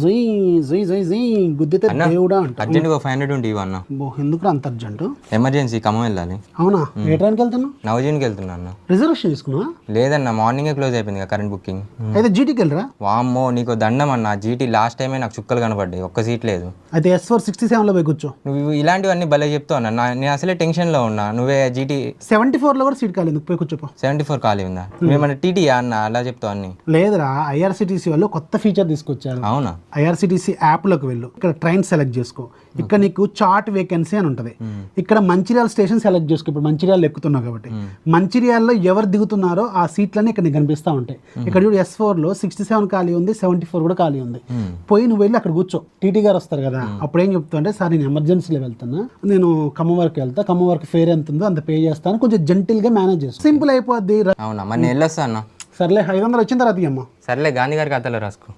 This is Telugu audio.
జై జై జై జై గుద్దితే దేవుడా అంట. అర్జెంట్గా 500 ఉంటే ఇవన్న. ఎందుకు అంత అర్జెంట్? ఎమర్జెన్సీ ఖమ్మం వెళ్ళాలి. అవునా? ఏ ట్రైన్కి వెళ్తున్నావు? నవజీన్కి వెళ్తున్నా అన్న. రిజర్వేషన్ తీసుకున్నా? లేదన్న, మార్నింగే క్లోజ్ అయిపోయింది కరెంట్ బుకింగ్. అయితే జీటీకి వెళ్ళరా? వామ్మో నీకు దండం అన్న, జీటీ లాస్ట్ టైమే నాకు చుక్కలు కనపడ్డాయి, ఒక్క సీట్ లేదు. అయితే S467లో పోయి కూర్చో. నువ్వు ఇలాంటివన్నీ భలే చెప్తావు అన్న, నేను అసలే టెన్షన్లో ఉన్నా. నువ్వే జీటీ 74లో కూడా సీట్ కాలేదు, పోయి కూర్చోపో. 74 ఖాళీ ఉందా? నువ్వేమన్నా టీటీయా అన్న అలా చెప్తావు అన్ని? లేదురా, ఐఆర్సిటీసీ వాళ్ళు కొత్త ఫీచర్ తీసుకొచ్చారు. అవునా? ఐఆర్సిటీసీ యాప్లోకి వెళ్ళు, ఇక్కడ ట్రైన్ సెలెక్ట్ చేసుకో. ఇక్కడ నీకు చార్ట్ వేకెన్సీ అని ఉంటుంది. ఇక్కడ మంచిర్యాల స్టేషన్ సెలెక్ట్ చేసుకో. ఇప్పుడు మంచిర్యాల ఎక్కుతున్నావు కాబట్టి మంచిర్యాలలో ఎవరు దిగుతున్నారో ఆ సీట్లన్నీ ఇక్కడ నీకు కనిపిస్తూ ఉంటాయి. ఇక్కడ చూడు, S4లో 67 ఖాళీ ఉంది, 74 కూడా ఖాళీ ఉంది. పోయి నువ్వు వెళ్ళి అక్కడ కూర్చో. టీటీ గారు వస్తారు కదా, అప్పుడు ఏం చెప్తా అంటే, సార్ నేను ఎమర్జెన్సీలో వెళ్తున్నా, నేను ఖమ్మం వరకు వెళ్తా, ఖమ్మం వరకు ఫేర్ ఎంత ఉందో అంత పే చేస్తాను, కొంచెం జెంటిల్గా మేనేజ్ చేస్తాను, సింపుల్ అయిపోద్ది. అవునా? మరి నేను వెళ్ళొస్తా అన్న. సర్లే, 500 వచ్చిన తర్వాత అమ్మ. సర్లే, గాంధీ గారి ఖాతాలో రాసుకో.